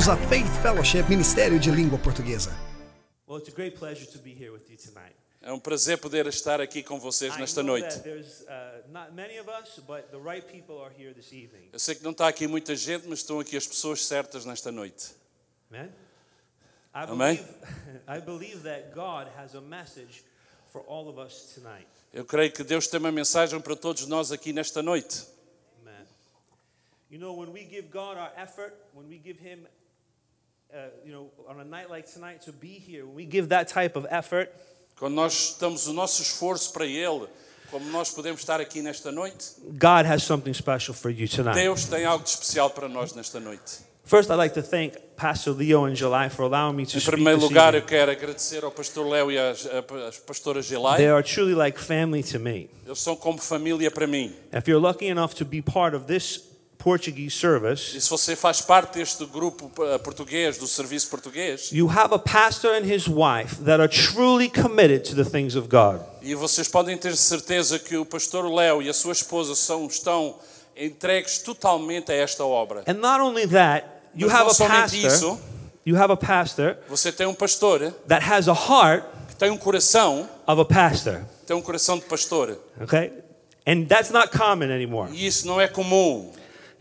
Bem-vindos à Faith Fellowship, Ministério de Língua Portuguesa. Well, it's a great pleasure to be here with you tonight. É um prazer poder estar aqui com vocês nesta noite. Eu sei que não está aqui muita gente, mas estão aqui as pessoas certas nesta noite. Amém? I believe that God has a message for all of us tonight. Eu creio que Deus tem uma mensagem para todos nós aqui nesta noite. Amen. You know, when we give God our effort, when we give Him, on a night like tonight to be here, when we give that type of effort, quando nós damos o nosso esforço para Ele, como nós podemos estar aqui nesta noite, God has something special for you tonight. Deus tem algo de especial para nós nesta noite. First, I'd like to thank Pastor Leo and July for allowing me to Em speak primeiro this lugar, eu evening. quero agradecer ao pastor Léo e à pastora Gelai. They are truly like family to me. Eles são como família para mim. If you're lucky enough to be part of this Portuguese service, E se você faz parte deste grupo português, do serviço português, you have a pastor and his wife that are truly committed to the things of God. e vocês podem ter certeza que o pastor Léo e a sua esposa estão entregues totalmente a esta obra. And not only that, you Mas have não a somente pastor. isso, You have a pastor você tem um pastor that has a heart que tem um coração, of a pastor. tem um coração de pastor. Okay? And that's not common anymore. E isso não é comum.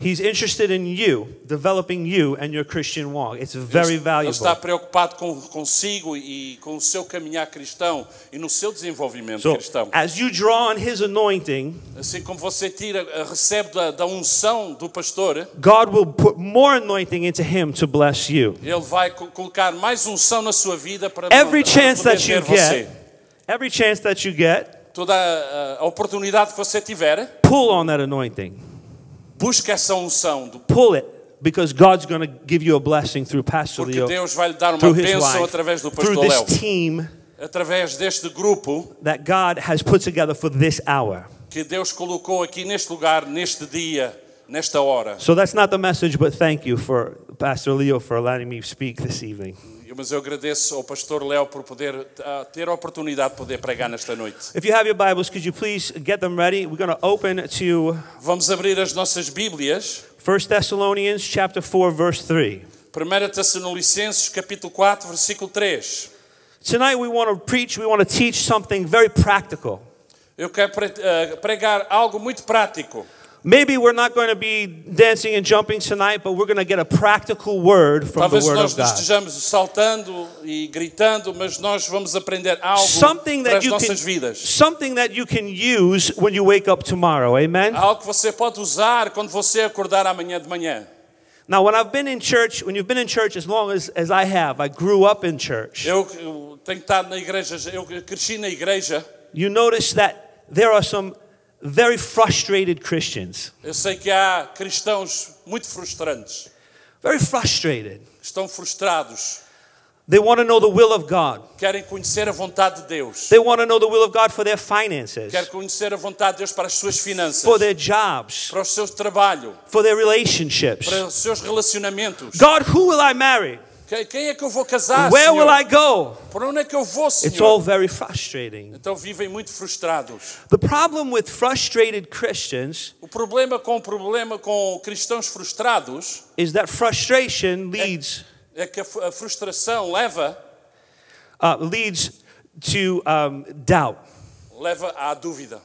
He's interested in you, developing you and your Christian walk. It's very Ele valuable. está preocupado consigo e com o seu caminhar cristão e no seu desenvolvimento So, cristão. as you draw on his anointing, Assim como você recebe da unção do pastor, God will put more anointing into him to bless you. Ele vai colocar mais unção na sua vida para Every chance poder that you ter você. get, every chance that you get, Toda a oportunidade que você tiver, pull on that anointing. busque essa unção, Pull it, because God's going to give you a blessing through Pastor porque Leo, Deus vai lhe dar uma through his bênção wife, através do through pastor Léo, this team através deste grupo that God has put together for this hour. que Deus colocou aqui neste lugar, neste dia, nesta hora. So that's not the message, but thank you for Pastor Leo for allowing me to speak this evening. Mas eu agradeço ao pastor Léo por poder ter a oportunidade de poder pregar nesta noite. If you have your Bibles, could you please get them ready? We're going to open to Vamos abrir as nossas Bíblias. 1 Thessalonians chapter 4, verse 3. 1 Tessalonicenses capítulo 4, versículo 3. Tonight we want to preach, we want to teach something very practical. Eu quero pregar algo muito prático. Maybe we're not going to be dancing and jumping tonight, but we're going to get a practical word from the Talvez Word nós of não God. estejamos saltando e gritando, mas nós vamos aprender algo Something para that as you nossas vidas. something that you can use when you wake up tomorrow. Amen. Algo que você pode usar quando você acordar amanhã de manhã. Now, when you've been in church as long as I have, I grew up in church. Eu tenho estado na igreja, eu cresci na igreja. You notice that there are some very frustrated Christians. Eu sei que há cristãos muito frustrantes, Very frustrated. que estão frustrados, They want to know the will of God. querem conhecer a vontade de Deus, They want to know the will of God for their finances, querem conhecer a vontade de Deus para as suas finanças, for their jobs, para o seu trabalho, for their relationships. para os seus relacionamentos. God, who will I marry? Quem é que eu vou casar, Where will Senhor? I go? Por onde é que eu vou, It's all Senhor? very frustrating. Então vivem muito frustrados. The problem with frustrated Christians O problema com cristãos frustrados is that frustration leads é que a frustração leva to doubt. à dúvida.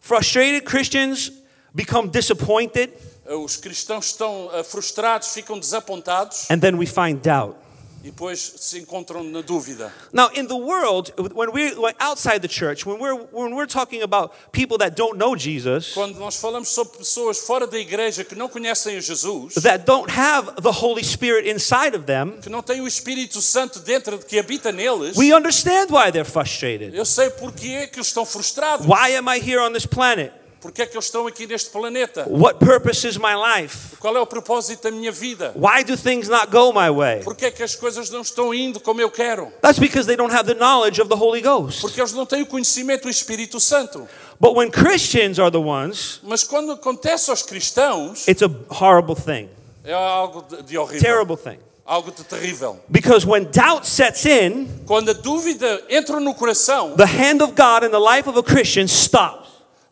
Frustrated Christians become disappointed, Os cristãos estão frustrados, ficam desapontados and then we find doubt. e depois se encontram na dúvida. Now, in the world, when we're outside the church, when we're talking about people that don't know Jesus, Quando nós falamos sobre pessoas fora da igreja que não conhecem a Jesus, that don't have the Holy Spirit inside of them, que não têm o Espírito Santo dentro que habita neles, we understand why they're frustrated. eu sei porque é que eles estão frustrados. Why am I here on this planet? Porque é que eles estão aqui neste planeta? What purpose is my life? Qual é o propósito da minha vida? Why do things not go my way? Porque é que as coisas não estão indo como eu quero? That's because they don't have the knowledge of the Holy Ghost. Porque eles não têm o conhecimento do Espírito Santo. But when Christians are the ones, Mas quando acontece aos cristãos, it's a horrible thing, é algo de horrível. terrible thing. Algo de terrível. Because when doubt sets in, Quando a dúvida entra no coração, the hand of God in the life of a Christian stops.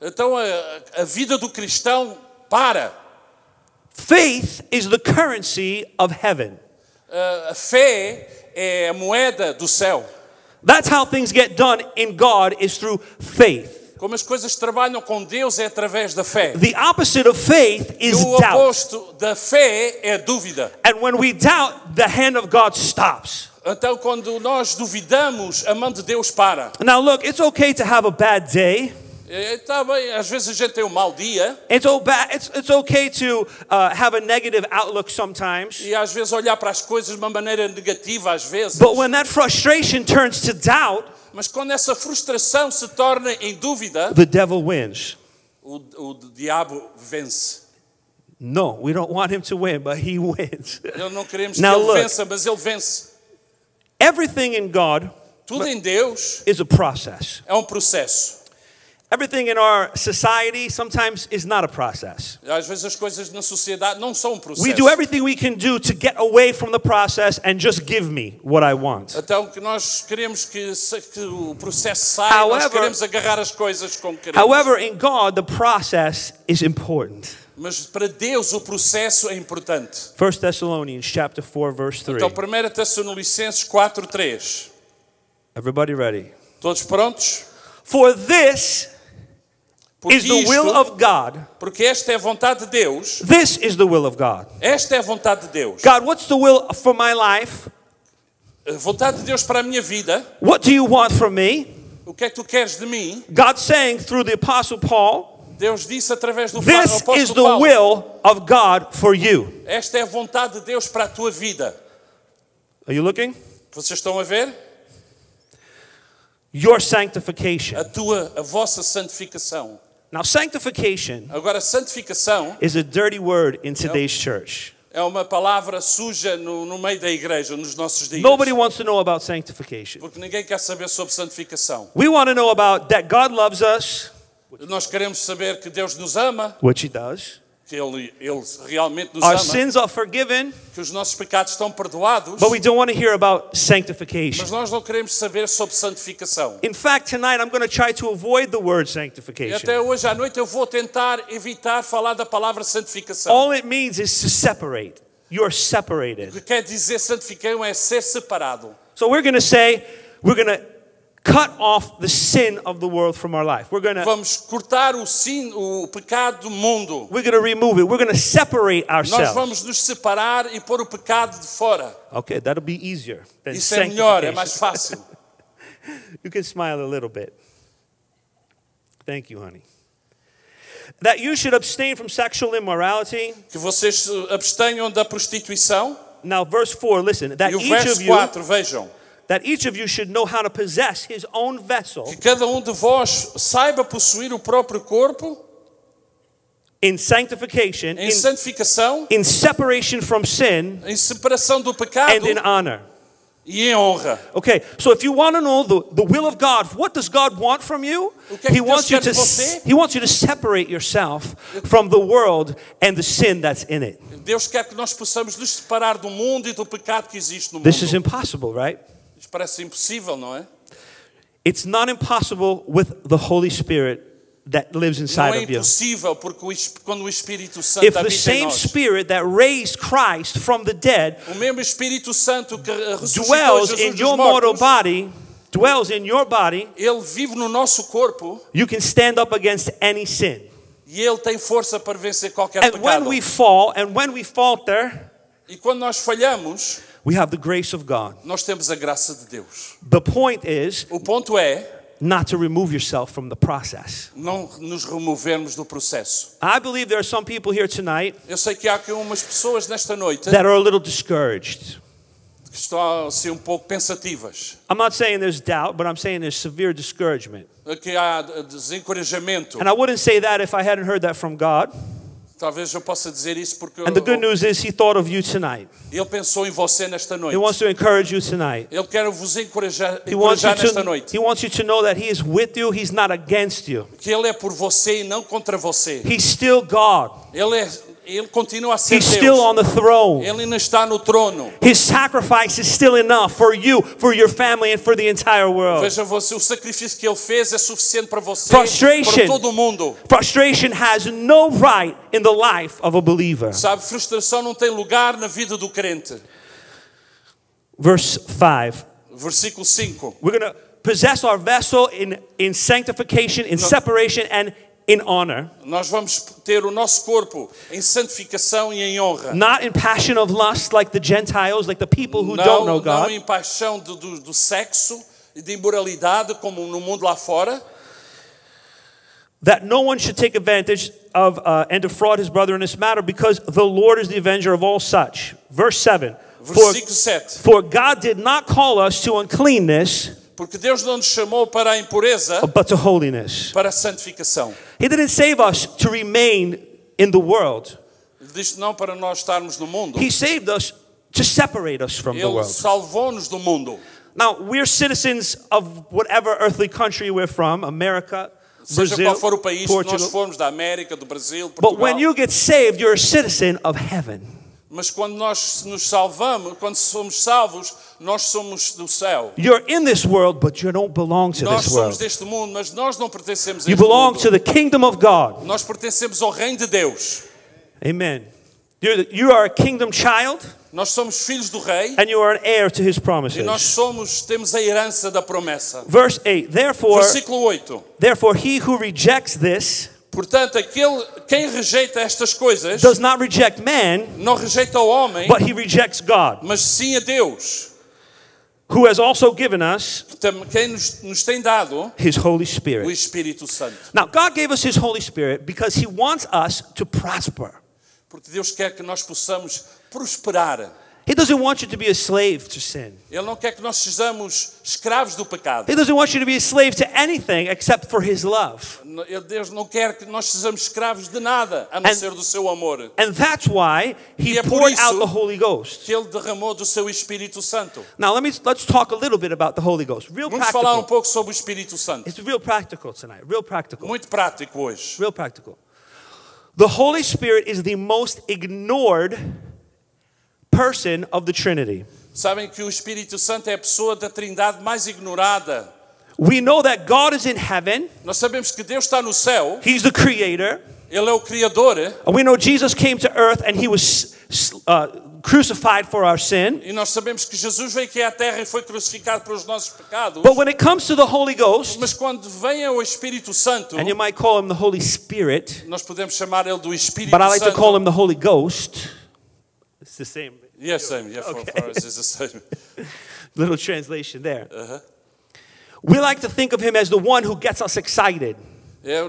então a vida do cristão para. Faith is the currency of heaven. A fé é a moeda do céu. That's how things get done in God, is through faith. Como as coisas trabalham com Deus é através da fé. The opposite of faith E is o doubt. oposto da fé é a dúvida. And when we doubt, the hand of God stops. Então, quando nós duvidamos, a mão de Deus para. Now look, it's okay to have a bad day. Está bem, às vezes a gente tem um mau dia It's okay to have a negative outlook sometimes. e às vezes olhar para as coisas de uma maneira negativa, às vezes. But when that frustration turns to doubt, Mas quando essa frustração se torna em dúvida, the devil wins. o diabo vence. No, we don't want him to win, but he wins. Não queremos que Now ele look. vença, mas ele vence. Everything in God Tudo em Deus is a process. é um processo. Everything in our society sometimes is not a process. Às vezes as coisas na sociedade não são um processo. We do everything we can do to get away from the process and just give me what I want. Então que nós queremos que o processo saia, nós However- queremos agarrar as coisas como queremos. However, in God, the process is important. Mas para Deus o processo é importante. 1 Thessalonians chapter 4, verse 3. Então 1 Tessalonicenses 4:3. Everybody ready? Todos prontos? For this Porque is the will of God. porque esta é a vontade de Deus. This is the will of God. Esta é a vontade de Deus. God, what's the will for my life? A vontade de Deus para a minha vida. What do you want from me? O que é que tu queres de mim? God saying through the Apostle Paul, Deus disse através do this is apóstolo the Paulo. will of God for you. Esta é a vontade de Deus para a tua vida. Are you looking? Vocês estão a ver? Your sanctification. A vossa santificação. Now, sanctification Agora, santificação is a dirty word in today's church. é uma palavra suja no meio da igreja, nos nossos dias. Nobody wants to know about sanctification. Porque ninguém quer saber sobre santificação. We want to know about that God loves us, Nós queremos saber que Deus nos ama, which He does. que Ele realmente nos Our ama, sins are forgiven, que os nossos pecados estão perdoados, but we don't want to hear about mas sanctification. nós não queremos saber sobre santificação. In fact, tonight I'm going to try to avoid the word E sanctification. até hoje à noite eu vou tentar evitar falar da palavra santificação. All it means is to separate. You're separated. O que quer dizer santificação é ser separado. So we're going to say, we're going to cut off the sin of the world from our life. We're going Vamos cortar o pecado do mundo. to remove it. We're going to separate Nós ourselves. vamos nos separar e pôr o pecado de fora. Okay, that'll be easier than Isso é melhor, é sanctification. mais fácil. You can smile a little bit. Thank you, honey. That you should abstain from sexual immorality. Que vocês se abstenham da prostituição. Now, verse 4, listen. That E o each verso of you 4, vejam. that each of you should know how to possess his own vessel Que cada de vós saiba possuir o próprio corpo in sanctification, em santificação, in separation from sin, em separação do pecado and in honor. e em honra. Okay, so if you want to know the will of God, what does God want from you? O que é que He wants Deus you quer de to você? He wants you to separate yourself from the world and the sin that's in it. Deus quer que nós possamos nos separar do mundo e do pecado que existe no This is mundo. impossible, right? Isto parece impossível, não é? It's not impossible with the Holy Spirit that lives Não inside é of you. impossível porque quando o Espírito Santo If the habita em same nós, Spirit that raised Christ from the dead o mesmo Espírito Santo que ressuscitou dwells Jesus in dos your mortal mortos, body, dwells in your body, Ele vive no nosso corpo you can stand up against any sin. e Ele tem força para vencer qualquer And when pecado. we fall, and when we falter, E quando nós falhamos, we have the grace of God. nós temos a graça de Deus. The point is O ponto é not to remove yourself from the process. não nos removermos do processo. I believe there are some people here tonight Eu sei que há aqui umas pessoas nesta noite that are a little discouraged. que estão assim um pouco pensativas. I'm not saying there's doubt, but I'm saying there's severe discouragement. Que há desencorajamento. And I wouldn't say that if I hadn't heard that from God. Talvez eu possa dizer isso porque And the good news is He thought of you tonight. Ele pensou em você nesta noite. He wants to encourage you tonight. Ele quer vos encorajar He wants nesta noite. you to know that He is with you. He's not against you. Que Ele é por você e não contra você. He's still God. Ele continua a ser He's Deus. still on the throne. Ele ainda está no trono. His sacrifice is still enough for you, for your family, and for the entire world. Veja você, o sacrifício que Ele fez é suficiente para você, Frustration. para todo o mundo. Frustration has no right in the life of a believer. Sabe, frustração não tem lugar na vida do crente. verse 5. Versículo 5. We're going to possess our vessel in sanctification, in separation, and in honor. Nós vamos ter o nosso corpo em santificação e em honra. Not in passion of lust like the Gentiles, like the people who don't know Não God. em paixão do sexo e de imoralidade como no mundo lá fora. That no one should take advantage of and defraud his brother in this matter, because the Lord is the avenger of all such. Verse 7. Versículo 7. For God did not call us to uncleanness, Porque Deus não nos chamou para a impureza, but to holiness. para a santificação. He didn't save us to remain in the world. Ele diz não para nós estarmos no mundo. He saved us to separate us from the Ele world. salvou-nos do mundo. Now, we're citizens of whatever earthly country we're from, America, Seja Brazil, qual for o país que nós Portugal. formos, da América, do Brasil, But when Portugal. you get saved, you're a citizen of heaven. Mas quando nós nos salvamos, quando somos salvos, nós somos do céu. You're in this world, but you don't belong to Nós this somos world. deste mundo, mas nós não pertencemos a You este belong mundo. to the kingdom of God. Nós pertencemos ao reino de Deus. Amen. You are a kingdom child, Nós somos filhos do rei and you are an heir to his e nós promises. temos a herança da promessa. Verse 8. Versículo 8. Therefore, he who rejects this Portanto, quem rejeita estas coisas does not reject man, não rejeita o homem, but he rejects God, mas sim a Deus, who has also given us quem nos tem dado his Holy o Spirit. Espírito Santo. Now, God gave us his Holy Spirit because he wants us to prosper. Porque Deus quer que nós possamos prosperar. He doesn't want you to be a slave to sin. Ele não quer que nós sejamos escravos do pecado. He doesn't want you to be a slave to anything except for his love. Deus não quer que nós sejamos escravos de nada, a não ser do seu amor. And that's why he E é por poured isso out the Holy Ghost. que Ele derramou do seu Espírito Santo. Now, let's talk a little bit about the Holy Ghost. Real Vamos falar practical. pouco sobre o Espírito Santo. It's real practical tonight. Real practical. Muito prático hoje. Real practical. The Holy Spirit is the most ignored person of the Trinity. Sabem que o Espírito Santo é a pessoa da Trindade mais ignorada. We know that God is in heaven. Nós sabemos que Deus está no céu, He's the creator. Ele é o Criador, And we know Jesus came to earth and he was crucified for our sin. e nós sabemos que Jesus veio aqui à Terra e foi crucificado pelos nossos pecados. But when it comes to the Holy Ghost, Mas quando vem o Espírito Santo, and you might call him the Holy Spirit, nós podemos chamar ele do Espírito but I like to call Santo. him the Holy Ghost. It's the same. Yes, same. Yeah, for us it's the same. Little translation there. Uh-huh. We like to think of him as the one who gets us excited.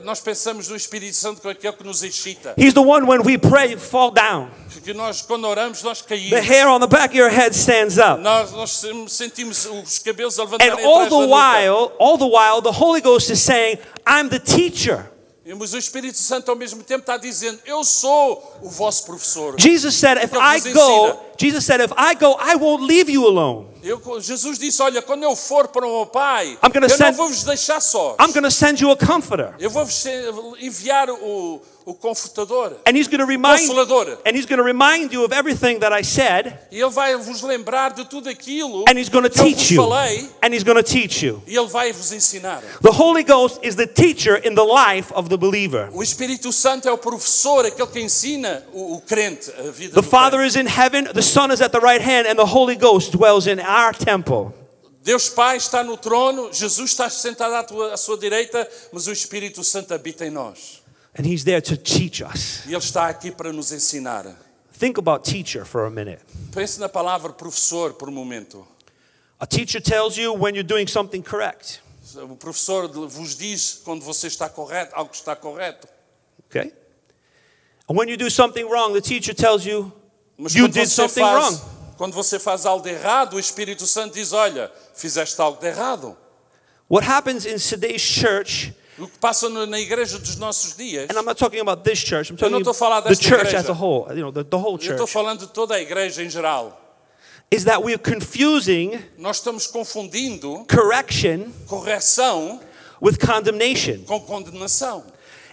Nós pensamos no Espírito Santo como aquele que nos excita. He's the one when we pray, fall down. Porque nós, quando oramos, nós caímos. The hair on the back of your head stands up. Nós sentimos os cabelos a And levantarem all atrás da nuca. the while, the Holy Ghost is saying, I'm the teacher. Mas o Espírito Santo ao mesmo tempo está dizendo, eu sou o vosso professor. Jesus said, if I go, I won't leave you alone. Jesus disse, olha, quando eu for para o meu Pai, I'm gonna eu send- não vou-vos deixar sós. I'm going to send you a comforter. Eu vou-vos enviar o confortador, And he's going to remind you of everything that I said. e Ele vai vos lembrar de tudo aquilo And he's going to que eu vos teach you. falei, And he's going to teach you. e Ele vai vos ensinar. The Holy Ghost is the teacher in the life of the believer. O Espírito Santo é o professor, aquele que ensina o crente a vida The do Father crente. is in heaven, the Son is at the right hand, and the Holy Ghost dwells in our temple. Deus Pai está no trono, Jesus está sentado à sua direita, mas o Espírito Santo habita em nós. And he's there to teach us. E Ele está aqui para nos ensinar. Think about teacher for a minute. Pense na palavra professor por um momento. A teacher tells you when you're doing something correct. O professor vos diz quando você está correto, algo está correto. Okay? And when you do something wrong, the teacher tells you Mas you quando did você something faz, wrong. quando você faz algo de errado, o Espírito Santo diz, olha, fizeste algo de errado. What happens in today's church, O que passa na igreja dos nossos dias, and I'm not talking about this church, I'm Eu não talking estou a falar about the desta church igreja. as a whole, the whole eu estou church, falando de toda a igreja em geral, is that we're confusing nós estamos confundindo correction correção with condemnation. com condenação.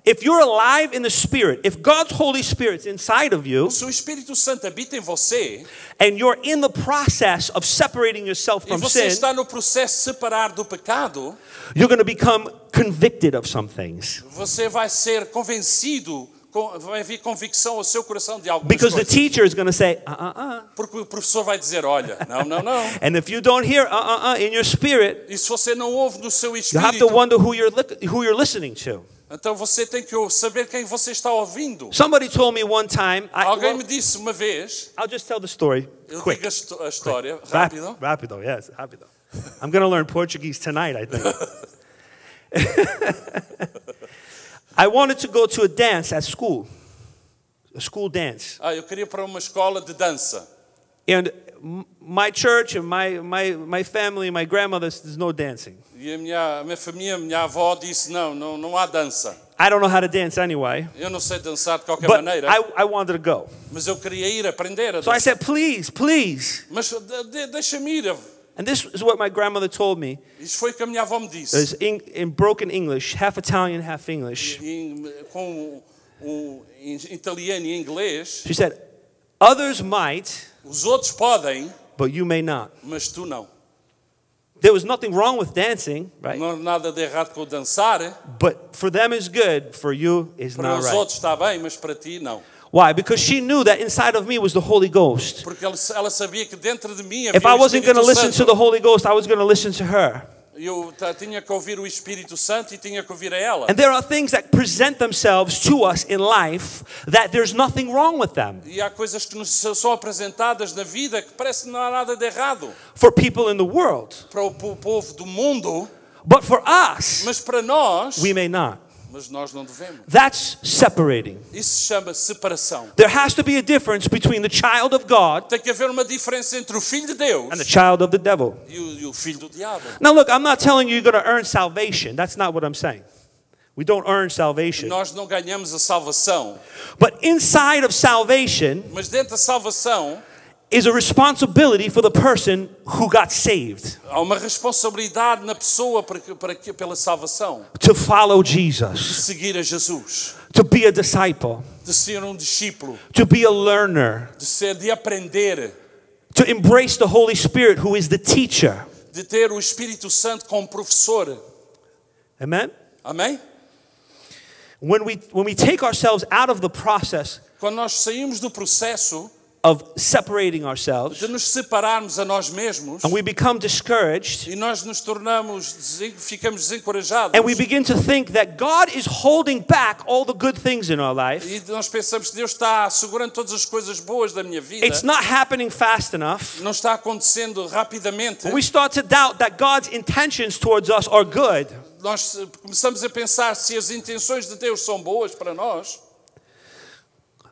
If you're alive in the Spirit, if God's Holy Spirit's inside of you, Se o Espírito Santo habita em você, and you're in the process of separating yourself e from você sin, está no processo de separar do pecado, you're going to become convicted of some things. você vai ser convencido convicção ao seu coração de algumas Because the coisas. teacher is going to say, Porque o professor vai dizer, olha, não, não, não. And if you don't hear in your spirit, E se você não ouve no seu you have espírito, to wonder who you're listening to. então você tem que saber quem você está ouvindo. Somebody told me one time, Alguém me disse uma vez, I'll just tell the story eu quick. digo a história, rápido. Rápido, yes, rápido. I'm going to learn Portuguese tonight, I think. I wanted to go to a dance at school, a school dance. Eu queria ir para uma escola de dança. And my church and my family, my grandmother, there's no dancing. E a minha família, a minha avó disse, não há dança. I don't know how to dance anyway. Eu não sei dançar de qualquer But maneira, I wanted to go. mas eu queria ir aprender a So I dançar. said, please, please. Mas deixa-me ir. And this is what my grandmother told me. Isso foi o que a minha avó me disse. It's in broken English, half Italian, half English. Com em italiano e inglês, She said, others might, os outros podem, but you may not. mas tu não. There was nothing wrong with dancing, right? Não há nada de errado com dançar. But for them is good, for you is Para not os right. outros está bem, mas para ti não. Why? Because she knew that inside of me was the Holy Ghost. Porque ela sabia que dentro de mim havia If I o wasn't going to Espírito listen to Santo. the Holy Ghost, I was going to listen to her. Eu tinha que ouvir o Espírito Santo e tinha que ouvir a ela. And there are things that present themselves to us in life that there's nothing wrong with them. E há coisas que nos são apresentadas na vida que parece que não há nada de errado For people in the world. para o povo do mundo, But for us, mas para nós, we may not. mas nós não devemos. That's separating. Isso se chama separação. There has to be a difference between the child of God Tem que haver uma diferença entre o Filho de Deus and the child of the devil. e o Filho do Diabo. Now look, I'm not telling you you're going to earn salvation. That's not what I'm saying. We don't earn salvation. Nós não ganhamos a salvação, But inside of salvation mas dentro da salvação is a responsibility for the person who got saved há uma responsabilidade na pessoa pela salvação, to follow de Jesus, seguir a Jesus, to be a disciple, de ser um discípulo, to be a learner, de aprender, to embrace the Holy Spirit who is the teacher. de ter o Espírito Santo como professor. Amen? Amém? When we take ourselves out of the process Quando nós saímos do processo of separating ourselves de nos separarmos a nós mesmos and we become discouraged e nós nos ficamos desencorajados and we begin to think that God is holding back all the good things in our life, e nós pensamos que Deus está segurando todas as coisas boas da minha vida, it's not happening fast enough. não está acontecendo rapidamente, When we start to doubt that God's intentions towards us are good, nós começamos a pensar se as intenções de Deus são boas para nós,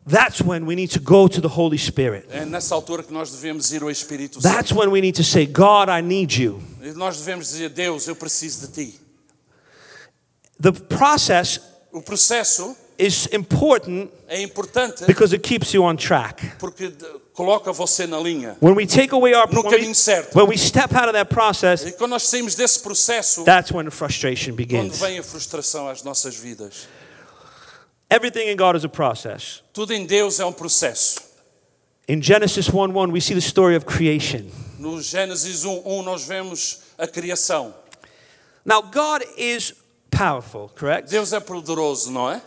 that's when we need to go to the Holy Spirit. é nessa altura que nós devemos ir ao Espírito Santo. That's when we need to say, God, I need you. E nós devemos dizer, Deus, eu preciso de ti. The process O processo is important é importante because it keeps you on track. porque coloca você na linha. When we take away our No caminho certo. when we step out of that process, E quando nós saímos desse processo, that's when the frustration quando begins. vem a frustração às nossas vidas. Everything in God is a process. Tudo em Deus é um processo. In Genesis 1:1, we see the story of creation. No Gênesis 1:1 nós vemos a criação. Now, God is powerful, correct? Deus é poderoso, não é?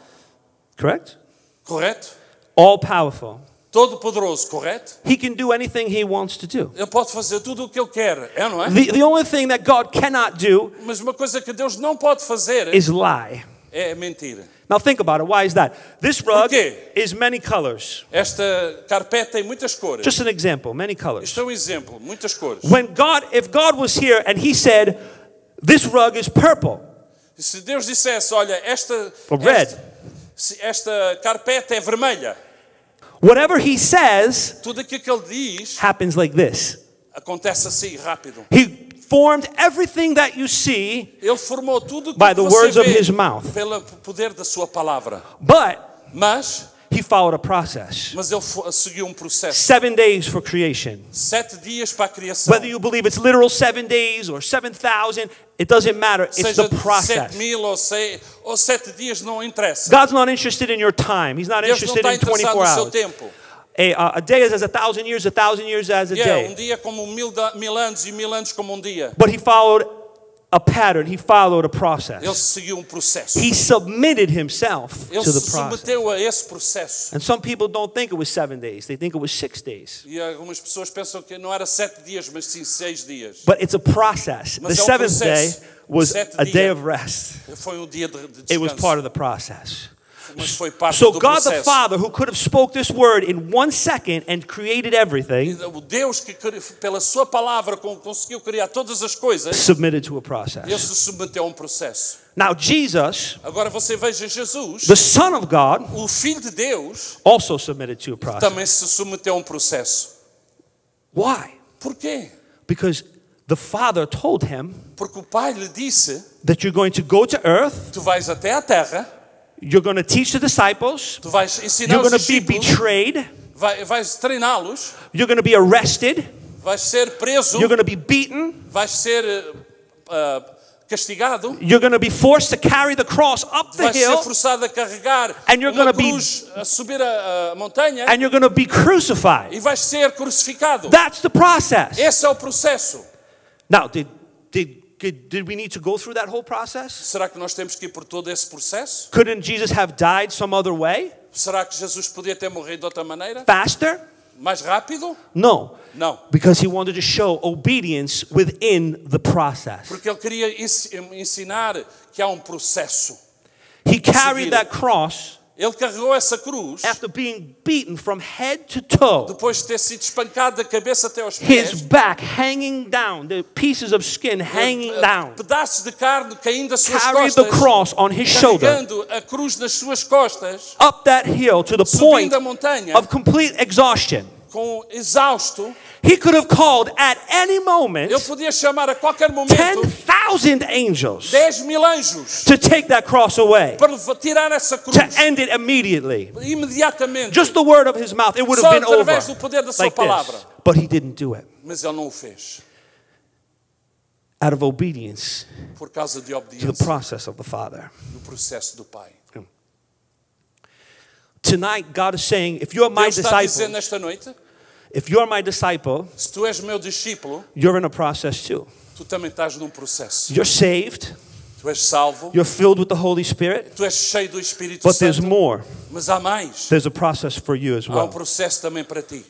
Correct? Correto? All powerful. Todo poderoso, correto? He can do anything he wants to do. Ele pode fazer tudo o que ele quer, não é? The only thing that God cannot do Mas uma coisa que Deus não pode fazer is lie. é mentir. Now think about it. Why is that? This rug quê? is many colors. Esta carpete tem muitas cores. Just an example, many colors. Isto é um exemplo, muitas cores. If God was here and he said, this rug is purple, Se Deus dissesse, olha, or red, esta carpete é vermelha, whatever he says tudo aquilo que ele diz happens like this. acontece assim rápido. He formed everything that you see, Ele formou tudo By the que words você of vê his mouth. pelo poder da sua palavra. but Mas he followed a process. ele seguiu um processo. 7 days for creation. 7 dias para a criação. Whether you believe it's literal 7 days or 7,000, it doesn't matter. It's Seja the process. 7.000 ou 7 dias, não interessa. God's not interested in your time. He's not Deus não interested está in interessado 24 no seu hours. tempo. A day is as 1,000 years, 1,000 years as a Um day. dia como mil anos e 1000 anos como um dia. But he followed a pattern. He followed a Ele process. seguiu um processo. He submitted himself Ele to the se process. submeteu a esse processo. And some people don't think it was 7 days. They think it was 6 days. E algumas pessoas pensam que não era 7 dias, mas sim 6 dias. But it's a process. The Mas é um seventh day processo. was Sete a day dia. of rest. Foi um dia de It was descanso. part of the process. Mas foi parte So do God the processo. Father, who could have spoke this word in 1 second and created everything, O Deus que pela sua palavra conseguiu criar todas as coisas, submitted to a ele process. se submeteu a um processo. Now Jesus, Agora você veja Jesus, the Son of God, o Filho de Deus, also submitted to a process. também se submeteu a um processo. Why? Por quê? Because the Father told him Porque o Pai lhe disse, that you're going to go to earth, tu vais até a terra, you're going to teach the disciples, tu vais ensinar you're os going to be discípulos, betrayed, vais treiná-los, you're going to be arrested, vais ser preso, you're going to be beaten, vais ser castigado, you're going to be forced to carry the cross up the vais ser hill, forçado a carregar And you're uma gonna be- cruz, a subir a montanha, and you're going to be crucified. e vais ser crucificado. That's the process. Esse é o processo. Now, did we need to go through that whole process? Será que nós temos que ir por todo esse processo? Couldn't Jesus have died some other way? Será que Jesus podia ter morrido de outra maneira? Faster? Mais rápido? No. Não. Because he wanted to show obedience within the process. Porque ele queria ensinar que há um processo. He carried seguir. that cross Ele carregou essa cruz after being beaten from head to toe, depois de ter sido espancado da cabeça até aos his pés. back hanging down, the pieces of skin hanging down, Pedaços de carne caindo das suas carried the costas, cross on his shoulder carregando a cruz nas suas costas, up that hill to the point subindo a montanha, of complete exhaustion. com exausto. He could have called at any moment Ele podia chamar a qualquer momento 10,000 angels 10.000 anjos to take that cross away, para tirar essa cruz to end it immediately. imediatamente. Just the word of his mouth, it would Só have been over através do poder da sua like this. palavra. But he didn't do it. Mas ele não o fez Out of obedience por causa de to the obediência process of the Father. do processo do Pai. Tonight, God is saying, if you're my Deus está disciple, dizendo esta noite, if you're my disciple, se tu és meu discípulo, you're in a process too. tu também estás num processo. You're saved, Tu és salvo, you're filled with the Holy Spirit, tu és cheio do Espírito but there's Santo, more. mas há mais. There's a process for you as Há well. processo também para ti.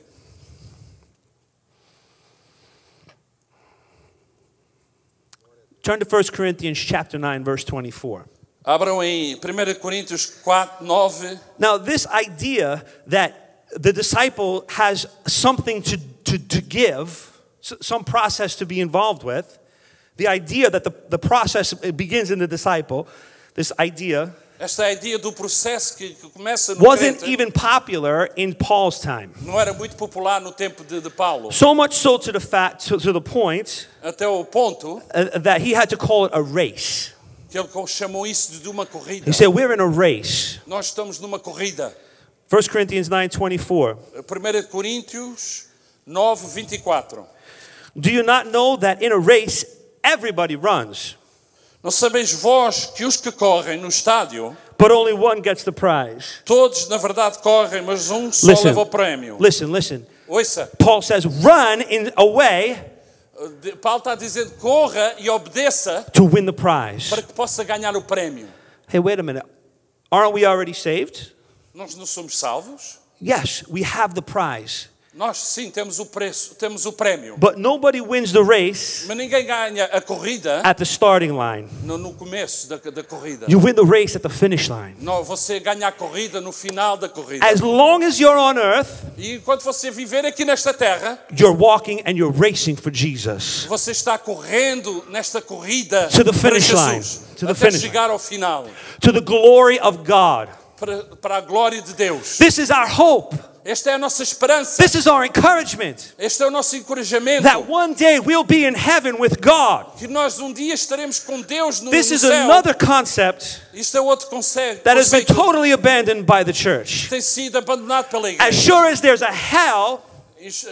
Turn to 1 Corinthians chapter 9, verse 24. Abram em 1 Coríntios 4, 9. Now, this idea that the disciple has something to give, some process to be involved with, the idea that the process begins in the disciple, this idea Esta ideia do processo que começa no wasn't crente even popular in Paul's time. não era muito popular no tempo de Paulo. So much so to the point Até o ponto that he had to call it a race. que ele chamou isso de uma corrida. He said, we're in a race. Nós estamos numa corrida. 1 Corinthians 9:24. 1 Coríntios 9, 24. Do you not know that in a race everybody runs, Não sabeis vós que os que correm no estádio, but only one gets the prize? todos na verdade correm, mas um só Listen. leva o prémio. Listen. Ouça, Paul says, run in a way Paulo está dizendo corra e obedeça to win the prize. para que possa ganhar o prémio. Hey, wait a minute. Aren't we already saved? Nós não somos salvos? Yes, we have the prize. Nós sim temos o preço, temos o prémio. But nobody wins the race Mas ninguém ganha a corrida at the starting line. no começo da corrida. You win the race at the finish line. Não, você ganha a corrida no final da corrida. As long as you're on earth, E enquanto você viver aqui nesta terra, you're walking and you're racing for Jesus. você está correndo nesta corrida To the para finish Jesus, line. To the até finish chegar ao final, To the glory of God. para a glória de Deus. This is our hope. Esta é a nossa esperança. This is our encouragement. Este é o nosso encorajamento. That one day we'll be in heaven with God. Que nós um dia estaremos com Deus no This is céu. another concept Isto é outro conceito that has been que totally abandoned by the church. tem sido abandonado pela As igreja. sure as there's a hell, As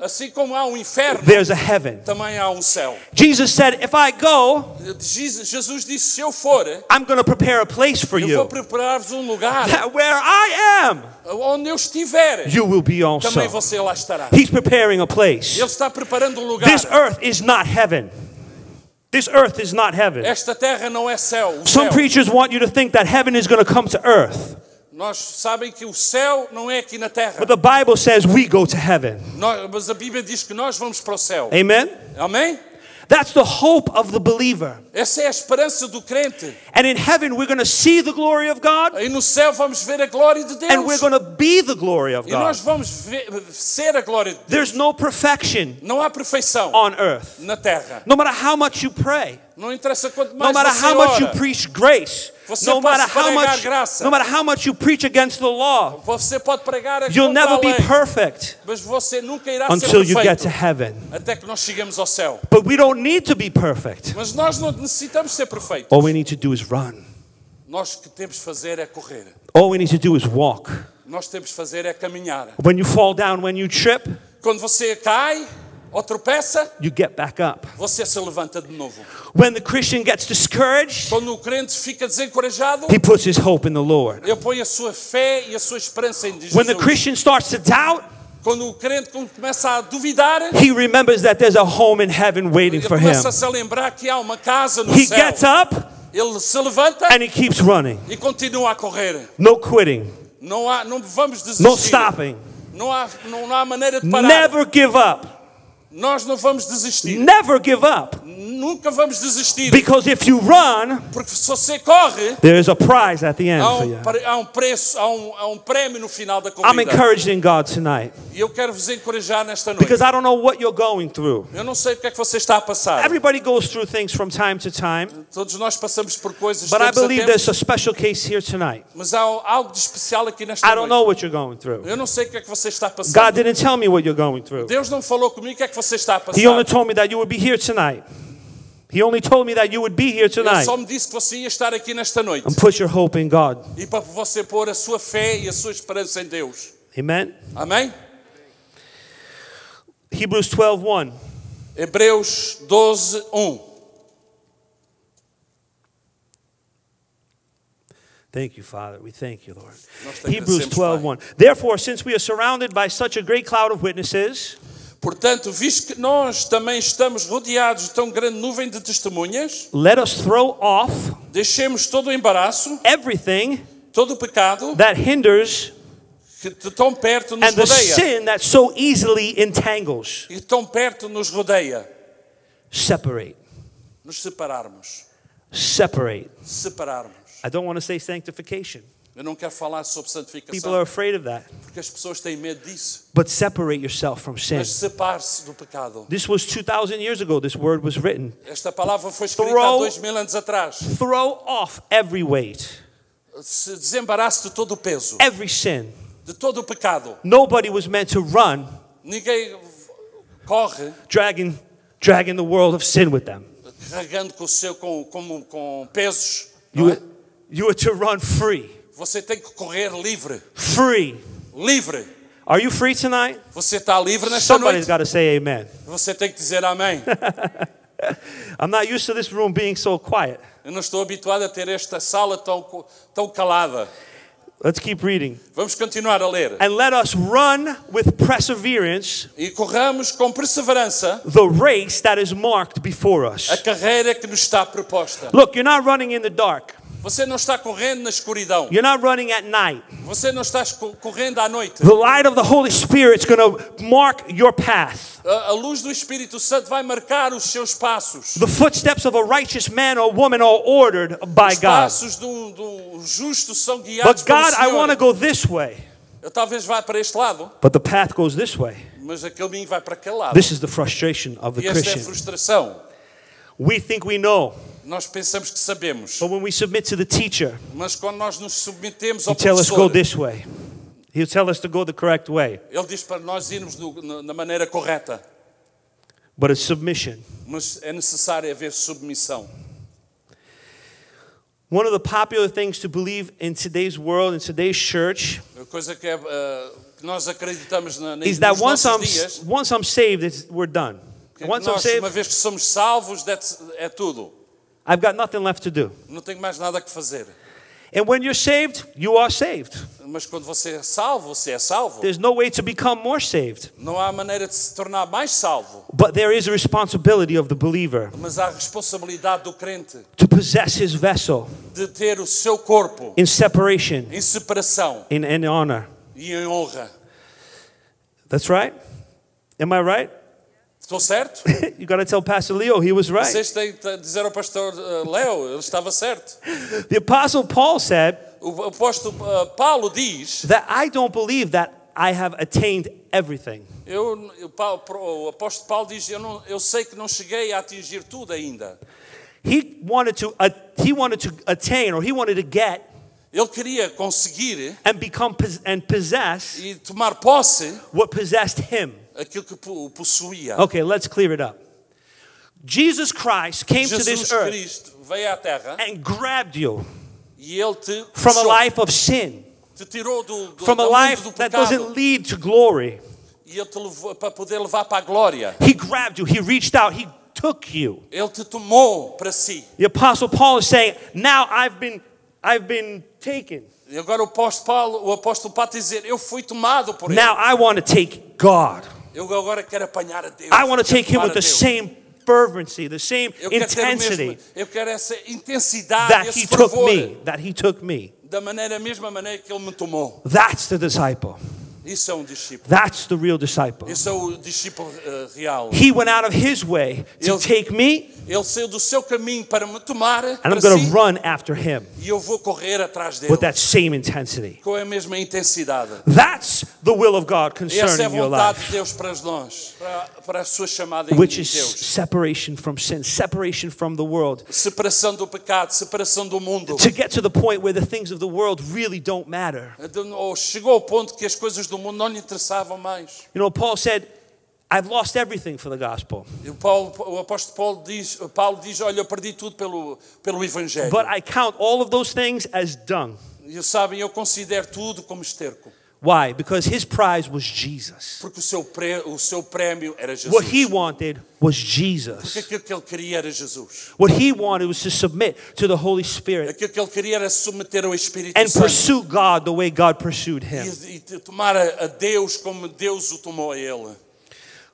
assim como há um inferno, there's a heaven. também há um céu. Jesus said, if I go, Jesus disse, se eu for, I'm going to prepare a place for eu vou you. preparar-vos um lugar. That where I am, Onde eu estiver, you will be também also. você lá estará. He's preparing a place. Ele está preparando um lugar. This earth is not heaven. This earth is not heaven. Esta terra não é céu. O Some céu. preachers want you to think that heaven is going to come to earth. Nós sabem que o céu não é aqui na terra. But the Bible says we go to heaven. Mas a Bíblia diz que nós vamos para o céu. Amen? Amém? That's the hope of the believer. Essa é a esperança do crente. And in heaven, we're going to see the glory of God, E no céu vamos ver a glória de Deus. and we're going to be the glory of E nós God. vamos ser a glória de Deus. There's no perfection Não há perfeição on earth. na terra. No matter how much you pray, Não interessa quanto no mais matter você how much you ora. preach grace, Você no pode matter how pregar much, graça. no matter how much you preach against the law, Você pode pregar a you'll contra a never be lei, perfect mas você nunca irá until ser you get to perfeito heaven. até que nós chegamos ao céu. But we don't need to be perfect. Mas nós não necessitamos ser perfeitos. All we need to do is run. Nós o que temos de fazer é correr. All we need to do is walk. Nós temos de fazer é caminhar. When you fall down, when you trip, Quando você cai ou tropeça, you get back up. você se levanta de novo. When the Christian gets discouraged, Quando o crente fica desencorajado, he puts his hope in the Lord. ele põe a sua fé e a sua esperança em Jesus. When the Christian starts to doubt, Quando o crente começa a duvidar, he remembers that there's a home in heaven waiting ele for him. começa a lembrar que há uma casa no He céu. gets up Ele se levanta and he keeps running. e continua a correr. No quitting, Não vamos desistir. no stopping. Não há maneira de parar. Never give up. Nós não vamos desistir. Never give up. Nunca vamos desistir. Because if you run, Porque se você corre, there is a prize at the end for you. há um preço, há um prémio no final da I'm corrida. encouraged in God tonight E eu quero vos encorajar nesta noite. because I don't know what you're going through. Eu não sei o que é que você está a passar. Everybody goes through things from time to time, Todos nós passamos por coisas but I tempos a believe tempos, there's a special case here tonight. mas há algo de especial aqui nesta I don't know noite. what you're going through. Eu não sei o que é que você está a passar. God didn't tell me what you're going through. Deus não falou comigo o que é que você está a passar. He only told me that you would be here tonight. He only told me that you would be here Ele tonight. só me disse que você ia estar aqui nesta noite. And put your hope in God. E para você pôr a sua fé e a sua esperança em Deus. Amen. Amém? Hebrews 12:1. Hebreus 12:1. Thank you, Father. We thank you, Lord. Nós te Hebrews agradecemos, Pai. 12:1. Therefore, since we are surrounded by such a great cloud of witnesses, Portanto, visto que nós também estamos rodeados de tão grande nuvem de testemunhas, let us throw off deixemos todo o embaraço, everything todo o pecado that hinders que de tão perto nos and the rodeia. sin that so easily entangles. E tão perto nos rodeia. Separate. Nos separarmos. Separate. Separarmos. I don't want to say sanctification. Eu não quero falar sobre People santificação, are afraid of that. porque as pessoas têm medo disso. But separate yourself from sin. Mas separe-se do pecado. This was 2,000 years ago, this word was written. Esta palavra foi escrita Throw- há 2000 anos atrás. Throw off every weight, Se desembarace de todo o peso, every sin. de todo o pecado. Nobody was meant to run, Ninguém corre dragging the world of sin with them. carregando com pesos. You não é? you were to run free. Você tem que correr livre. Free. Livre. Are you free tonight? Você está livre nesta Somebody's noite. got to say amen. Você tem que dizer amém. I'm not used to this room being so quiet. Eu não estou habituado a ter esta sala tão calada. Let's keep reading. Vamos continuar a ler. And let us run with perseverance E corramos com perseverança the race that is marked before a us. carreira que nos está proposta. Look, you're not running in the dark. Você não está correndo na escuridão. You're not running at night. Você não está correndo à noite. The light of the Holy Spirit is going to mark your path. A luz do Espírito Santo vai marcar os seus passos. The footsteps of a righteous man or woman are ordered by Os God. passos do justo são guiados But pelo God, I want to Senhor. go this way. Eu talvez vá para este lado, But the path goes this way. mas aquele caminho vai para aquele lado. This is the frustration of the E esta é a Christian. frustração. We think we know, Nós pensamos que sabemos, but when we submit to the teacher, mas quando nós nos submetemos he ao tells us to go professor, this way. He'll tell us to go the correct way. ele diz para nós irmos na maneira correta. But it's submission. Mas é necessário haver submissão. One of the popular things to believe in today's world, in today's church, A coisa que nós acreditamos is that nos nossos dias, once I'm saved, we're done. que Once I'm nós, saved, uma vez que somos salvos, é tudo. I've got nothing left to do. Não tenho mais nada que fazer. And when you're saved, you are saved. Mas quando você é salvo, você é salvo. There's no way to become more saved. Não há maneira de se tornar mais salvo. But there is a responsibility of the believer Mas há a responsabilidade do crente to possess his vessel de ter o seu corpo in separation, em separação in honor. e em honra. That's right? Am I right? Estou certo? You got to tell Pastor Leo he was right. Vocês têm que dizer ao pastor Léo, ele estava certo. The Apostle Paul said O apóstolo Paulo diz, that I don't believe that I have attained everything. o apóstolo Paulo diz, eu sei que não cheguei a atingir tudo ainda. He wanted to attain, or he wanted to get Ele queria conseguir and become and possess e tomar posse what possessed him. aquilo que o possuía. Okay, let's clear it up. Jesus Christ came to this Jesus earth Cristo veio à terra and grabbed you e ele te from a puxou, life of sin, te tirou from a do mundo life do that pecado doesn't lead to glory. e ele te levou para poder levar para a glória. He grabbed you, he reached out, he took you. Ele te tomou para si. The Apostle Paul is saying, now I've been taken. E agora o apóstolo Paulo dizer, eu fui tomado por ele. Now I want to take God. Eu agora quero apanhar a Deus. I want to take him Quero with the tomar a Deus. same fervency, the same Eu quero ter o mesmo- intensity eu quero essa intensidade, that esse he took fervor, me. da mesma maneira que ele me tomou. That's the disciple. Isso é discípulo. That's the real disciple. Isso é o discípulo real. He went out of his way to Ele- take me, Ele saiu do seu caminho para me tomar and para I'm going si, to run after him e eu vou correr atrás dele with that same intensity. com a mesma intensidade. That's the will of God Essa é a concerning your vontade de life, Deus para nós, para a sua chamada em which is Deus. separation from sin, separation from the world, Separação do pecado, separação do mundo. to get to the point where the things of the world really don't matter. Ou chegou ao ponto que as coisas do mundo não lhe interessavam mais. You know, Paul said, I've lost everything for the gospel, E o apóstolo Paulo diz, olha, eu perdi tudo pelo Evangelho. but I count all of those things as dung. E sabem, eu considero tudo como esterco. Why? Because his prize was Jesus. Porque o seu prémio era Jesus. What he wanted was Porque Jesus. aquilo que ele queria era Jesus. What he wanted was to submit to the Holy Spirit Aquilo que ele queria era submeter ao Espírito and Santo. pursue God the way God pursued him. E tomar a Deus como Deus o tomou a ele.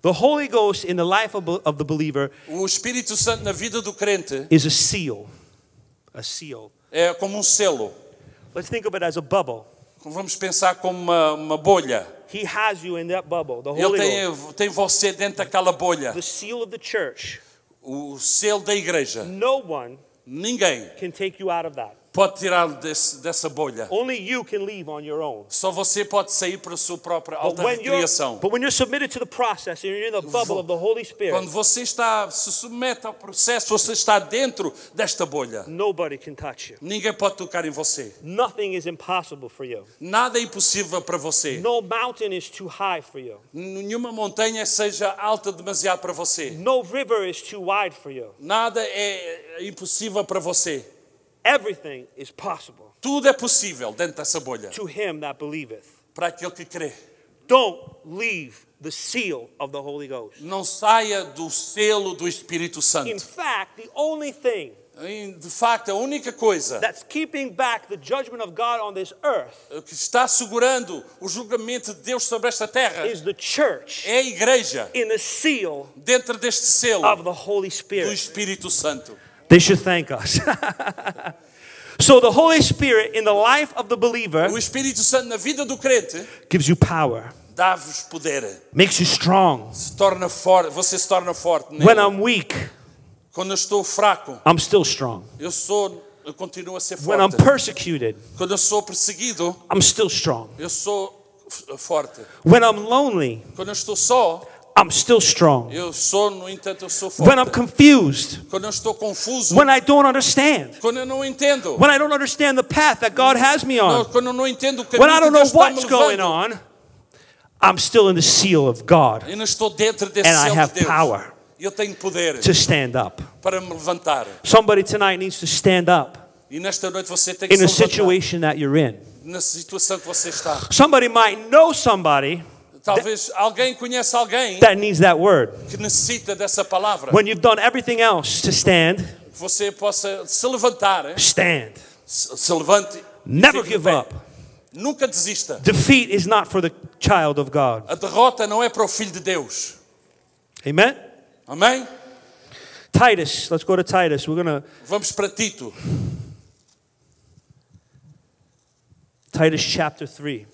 The Holy Ghost in the life of the believer O Espírito Santo na vida do crente is a seal. A seal. é como um selo. Let's think of it as a bubble. Vamos pensar como uma bolha. He has you in that bubble, the Ele Holy Ghost. tem você dentro daquela bolha. The seal of the church. O selo da igreja. No one Ninguém can take you out of that. pode tirá-lo dessa bolha. Only you can leave on your own. Só você pode sair para a sua própria But when autorrecriação. you're submitted to the process and you're in the bubble of the Holy Spirit, Quando você se submete ao processo, você está dentro desta bolha. nobody can touch you. Ninguém pode tocar em você. Nothing is impossible for you. Nada é impossível para você. No mountain is too high for you. Nenhuma montanha seja alta demasiado para você. No river is too wide for you. Nada é impossível para você. Everything is possible Tudo é possível dentro dessa bolha. to him that believeth. Para aquele que crê. Don't leave the seal of the Holy Ghost. Não saia do selo do Espírito In Santo. fact, the only thing De facto, a única coisa that's keeping back the judgment of God on this earth que está segurando o julgamento de Deus sobre esta terra is the church é a igreja in the seal dentro deste selo of the Holy do Spirit. Espírito Santo. They should thank us. So the Holy Spirit in the life of the believer O Espírito Santo na vida do crente gives you power, dá-vos poder. makes you strong. Você se torna forte When nele. I'm weak, Quando eu estou fraco, I'm still strong. eu continuo a ser When I'm forte. persecuted, Quando eu sou perseguido, I'm still strong. eu sou forte. When I'm lonely, Quando eu estou só, I'm still strong. no entanto, eu sou When I'm forte. confused, Quando eu estou confuso, when I don't understand, quando eu não entendo, when I don't understand the path that God has me on, quando eu não entendo o when I caminho que don't know Deus está me what's going levando, on, I'm still in the seal of God eu não estou dentro desse and I selo have de Deus. power Eu tenho poder to stand up. para me levantar. Somebody tonight needs to stand up E nesta noite você tem que in se a levantar situation that you're in. na situação que você está. Somebody might know somebody Talvez alguém conheça alguém that needs that word. que necessita dessa palavra. When you've done everything else to stand, Você possa se levantar, stand. se levante Never Fique de give pé. up. Nunca desista. Defeat is not for the child of God. A derrota não é para o Filho de Deus. Amen? Amém? Titus, let's go to Titus. We're going to, Vamos para Tito. Titus chapter 3.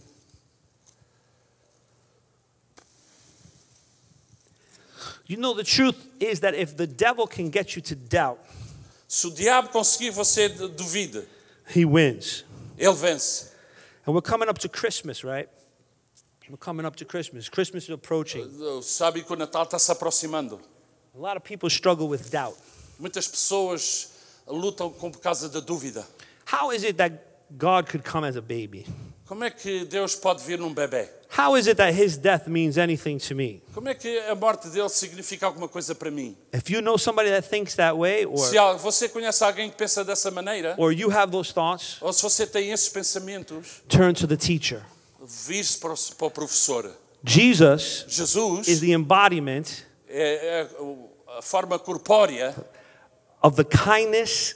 You know, the truth is that if the devil can get you to doubt, Se o diabo conseguir você duvida, he wins. ele vence. And we're coming up to Christmas, right? We're coming up to Christmas. Christmas is approaching. Sabe que o Natal está se aproximando. A lot of people struggle with doubt. Muitas pessoas lutam por causa da dúvida. How is it that God could come as a baby? Como é que Deus pode vir num bebê? How is it that his death means anything to me? Como é que a morte dele significa alguma coisa para mim? If you know somebody that thinks that way, Se você conhece alguém que pensa dessa maneira, or you have those thoughts, ou se você tem esses pensamentos, turn to the teacher. vire-se para o professor. Jesus Jesus is the embodiment é a forma corpórea of the kindness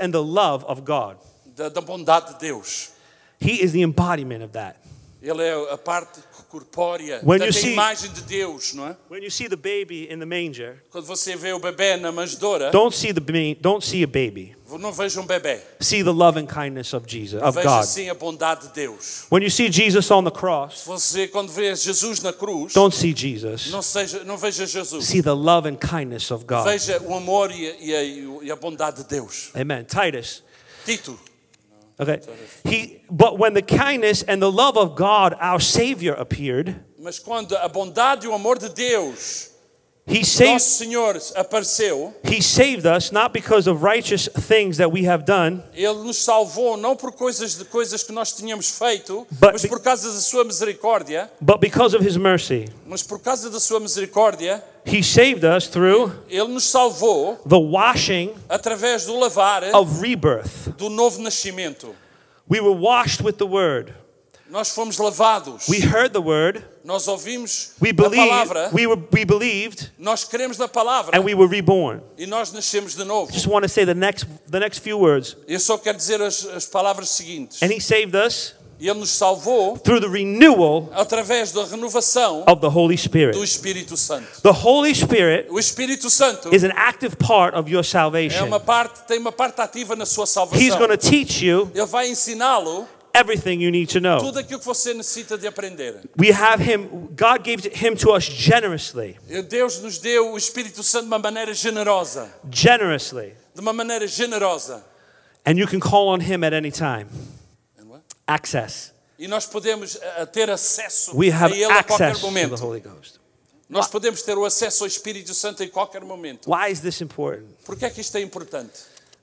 and the love of God. da bondade de Deus. He is the embodiment of that. Ele é a parte corpórea When da you see- imagem de Deus, não é? When you see the baby in the manger, Quando você vê o bebê na manjedoura, don't see a baby. não veja um bebê. See the love and kindness of Jesus, of Veja God. sim a bondade de Deus. When you see Jesus on the cross, Você quando vê Jesus na cruz, don't see Jesus. não veja Jesus. See the love and kindness of God. Veja o amor e a bondade de Deus. Amen. Titus. Tito, Okay. But when the kindness and the love of God, our Savior, appeared, mas quando a bondade e o amor de Deus, He saved nosso Senhor, apareceu, us not because of righteous things that we have done, Ele nos salvou não por coisas que nós tínhamos feito, But mas be- por causa da sua misericórdia. but because of His mercy. Mas por causa da sua misericórdia, He saved us through Ele nos salvou the washing através do lavar of rebirth. do novo nascimento. We were washed with the Word. Nós fomos lavados. We heard the Word. Nós ouvimos We a believed. palavra. We believed, Nós cremos na palavra and we were reborn. e nós nascemos de novo. Just want to say the next few words. Eu só quero dizer as palavras seguintes. And He saved us Ele nos salvou through the renewal através da renovação of the Holy Spirit. do Espírito Santo. The Holy Spirit O Espírito Santo is an active part of your é salvation. tem uma parte ativa na sua He's salvação. going to teach you Ele vai ensiná-lo everything you need to know. tudo aquilo que você necessita de aprender. We have Him, God gave Him to us generously. Deus nos deu o Espírito Santo de uma maneira generosa. Generously. De uma maneira generosa. And you can call on Him at any time. Access. E nós podemos ter acesso We a have Ele a qualquer access to the momento. Holy Ghost. Nós podemos ter o acesso ao Espírito Santo em qualquer momento. Why is this important? Por que é que isto é importante?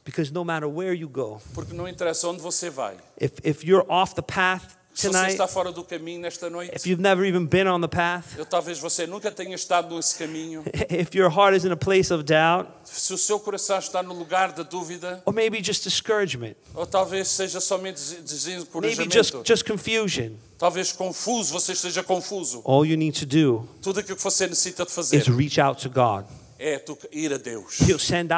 Because no matter where you go, Porque não interessa onde você vai. if you're off the path Se você tonight, está fora do caminho nesta if noite, you've never even been on the path, talvez você nunca tenha estado nesse caminho. if your heart is in a place of doubt, Se o seu coração está no lugar da dúvida, or maybe just discouragement, ou talvez seja somente maybe desencorajamento, just confusion, talvez confuso, você esteja confuso. all you need to do Tudo aquilo que você necessita de fazer is reach out to God. é ir a Deus. He'll send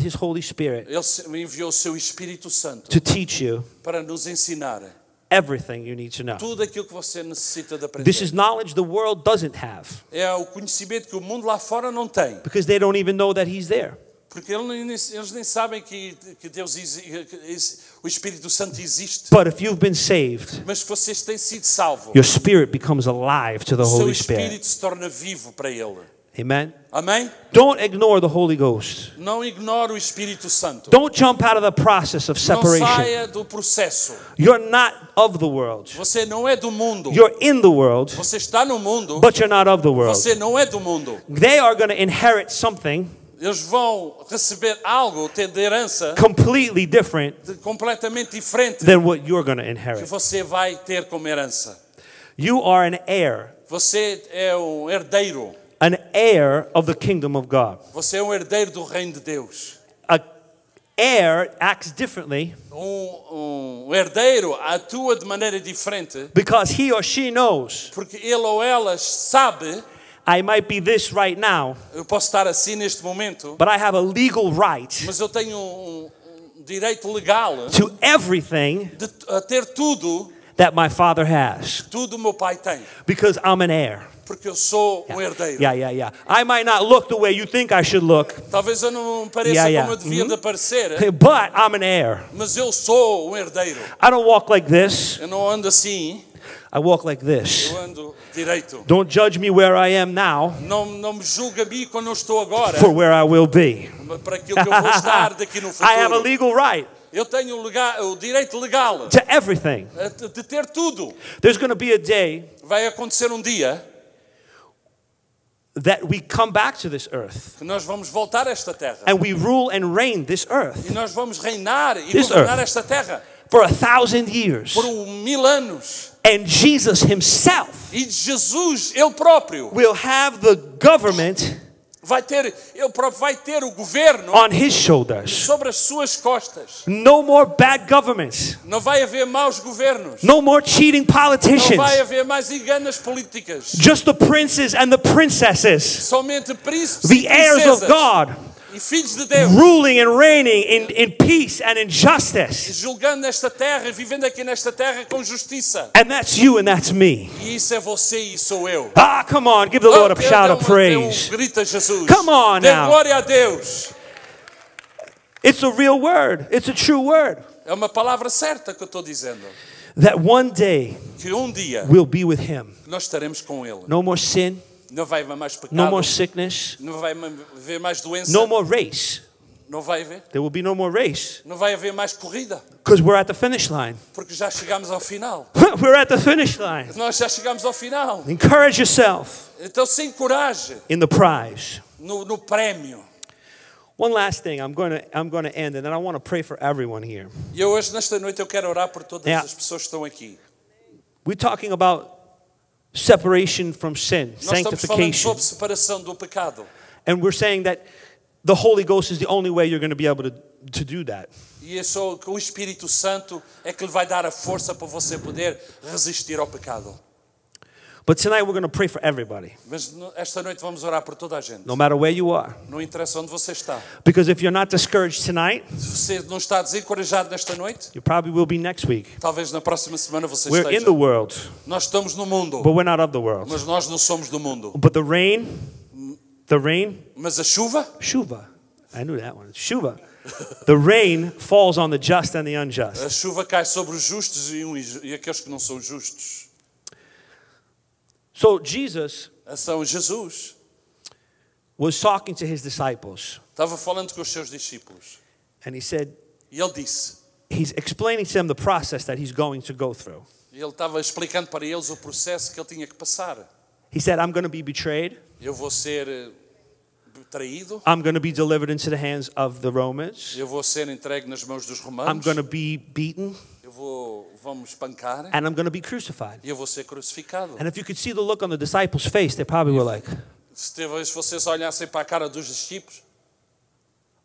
His Holy Spirit Ele enviou o seu Espírito Santo to teach you para nos ensinar everything you need to know. tudo aquilo que você necessita de aprender. This is knowledge the world doesn't have É o conhecimento que o mundo lá fora não tem. because they don't even know that He's there. Porque eles nem sabem que Deus o Espírito Santo existe. But if you've been saved, Mas que vocês têm sido salvos. your spirit becomes alive to the O seu Holy Spirit. Espírito se torna vivo para Ele. Amen? Amém? Don't ignore the Holy Ghost. Não ignore o Espírito Santo. Don't jump out of the process of Não separation. saia do processo. You're not of the world. Você não é do mundo. You're in the world, Você está no mundo. but you're not of the world. Você não é do mundo. They are going to inherit something Eles vão receber algo, ter de herança completely different completamente diferente than what you're going to que inherit. você vai ter como herança. You are an heir Você é um herdeiro. of the kingdom of God. Você é um herdeiro do reino de Deus. A heir acts differently Herdeiro atua de maneira diferente because he or she knows porque ele ou ela sabe, I might be this right now, eu posso estar assim neste momento, but I have a legal right mas eu tenho direito legal to everything a ter tudo, that my Father has. tudo o meu pai tem. Because I'm an heir. Porque eu sou um herdeiro. Yeah. I might not look the way you think I should look, Talvez eu não pareça como eu devia de aparecer, but I'm an heir. mas eu sou um herdeiro. I don't walk like this. Eu não ando assim, I walk like this. eu ando direito. Don't judge me where I am now Não me julga a mim quando eu estou agora, for where I will be. para aquilo que eu vou estar daqui no I have a futuro. legal right Eu tenho o direito legal to everything. de ter tudo. There's going to be a day Vai acontecer um dia that we come back to this earth que nós vamos voltar a esta terra. and we rule and reign this E earth nós vamos reinar e This governar earth. esta terra for 1,000 years. por 1000 anos. And Jesus himself E Jesus, ele próprio, will have the government ele próprio vai ter o governo on his shoulders. sobre as suas costas. No more bad governments. Não vai haver maus governos. No more cheating Não politicians. vai haver mais enganas políticas. Just the princes and the princesses, Somente príncipes the e heirs of princesas God, e filhos de Deus, ruling and reigning in peace and in justice. julgando esta terra, vivendo aqui nesta terra com justiça. And that's you and that's me. E isso é você e sou eu. Ah, come on, give the Lord a shout of praise. Grita Jesus. Come on Dê now. glória a Deus. It's a real word. It's a true word. É uma palavra certa que eu estou dizendo. That one day Que dia we'll be with him. nós estaremos com Ele. No more sin, Não vai haver mais pecado. no more sickness, Não vai haver mais doença. no more race. Não vai haver. There will be no more race Não vai haver mais corrida. because we're at the finish line. Porque já chegamos ao final. We're at the finish line. Nós já chegamos ao final. Encourage yourself Então, sem coragem in the prize. no prémio. One last thing, I'm going to end, and then I want to pray for everyone here. E hoje, nesta noite, eu quero orar por todas Yeah. as pessoas que estão aqui. We're talking about separation from sin, Nós estamos falando sanctification. sobre separação do pecado. And we're saying that the Holy Ghost is the only way you're going to be able to do that. E é só que o Espírito Santo é que lhe vai dar a força para você poder resistir ao pecado. But tonight we're going to pray for everybody, Mas esta noite vamos orar por toda a gente. no matter where you are. Não interessa onde você está. Because if you're not discouraged tonight, Se você não está desencorajado nesta noite, you probably will be next week. talvez na próxima semana você We're in esteja. the world, Nós estamos no mundo, but we're not of the world. mas nós não somos do mundo. But the rain, Mas a chuva, Shuva, I knew that one, Shuva. The rain falls on the just and the a unjust. chuva cai sobre os justos e aqueles que não são justos. So Jesus São Jesus was talking to his disciples, estava falando com os seus discípulos and he said, e ele disse, he's explaining to them the process that he's going to go through. ele estava explicando para eles o processo que ele tinha que passar. He said, I'm going to be betrayed. Eu vou ser traído, I'm going to be delivered into the hands of the Romans. eu vou ser entregue nas mãos dos I'm romanos, going to be beaten, vão-me espancar and I'm going to be crucified. e eu vou ser crucificado. And if you could see the look on the disciples' face, they probably were like, Se talvez vocês olhassem para a cara dos discípulos,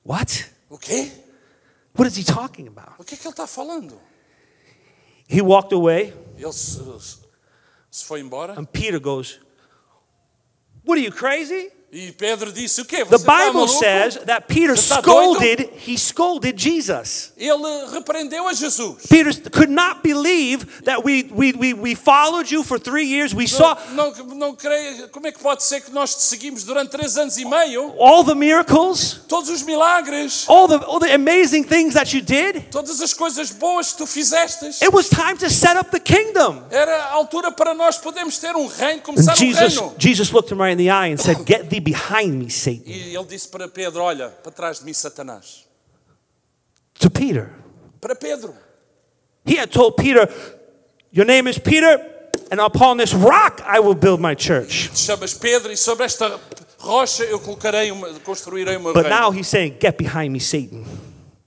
what? o quê? What is he talking about? O que é que ele está falando? He walked away, Ele se foi embora and Peter goes, what are you, crazy? e Pedro disse, o quê? The Você está Bible maluco? says that Peter Você está doido? he scolded Jesus. Ele repreendeu a Jesus. Peter could not believe that we followed you for 3 years. We saw Não creio, como é que pode ser que nós te seguimos durante 3 anos e meio? all the miracles, Todos os milagres, all the amazing things that you did. todas as coisas boas que tu fizeste. It was time to set up the kingdom. Era a altura para nós podermos ter um reino, And começar um reino. Jesus looked him right in the eye and said, get thee behind me, Satan. E ele disse para Pedro, olha, para trás de mim, Satanás. To Peter. Para Pedro. He had told Peter, your name is Peter, and upon this rock I will build my church. Te chamas Pedro e sobre esta rocha eu construirei o meu But reino. now he's saying, get behind me, Satan.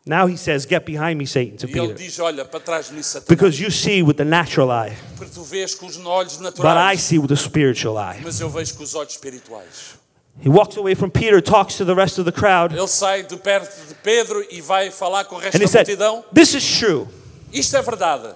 Now he says, get behind me, Satan, to E ele Peter. diz, olha, para trás de mim, Satanás. Because you see with the natural eye, Porque tu vês com os olhos but I naturais, see with the spiritual eye. mas eu vejo com os olhos espirituais. He walks away from Peter, talks to the rest of the crowd, Ele sai de perto de Pedro e vai falar com o resto and he da said, multidão. this is true. Isto é verdade.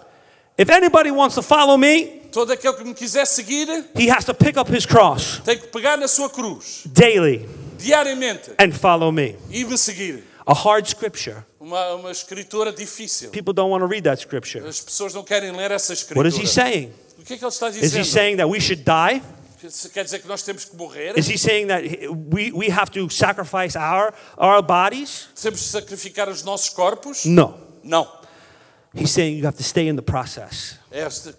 If anybody wants to follow me, Todo aquele que me quiser seguir he has to pick up his cross tem que pegar na sua cruz daily diariamente and follow me. e me seguir. a hard scripture. uma escritura difícil. People don't want to read that scripture. As pessoas não querem ler essa escritura. What is he saying? O que é que ele está Is he dizendo? saying that we should die? Quer dizer que nós temos que morrer? Is he saying that we have to sacrifice our bodies? Temos que sacrificar os nossos corpos? No. Não. He's saying you have to stay in the process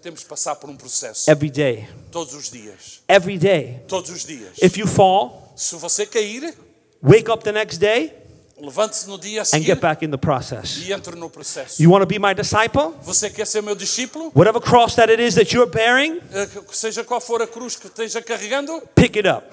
Temos que passar por um processo. every day. Todos os dias. Every day. Todos os dias. If you fall, Se você cair, wake up the next day levante-se no dia a and seguir get back in the process. e entre no processo. You want to be my disciple? Você quer ser meu discípulo? Whatever cross that it is that you're bearing, Seja qual for a cruz que esteja carregando, pick it up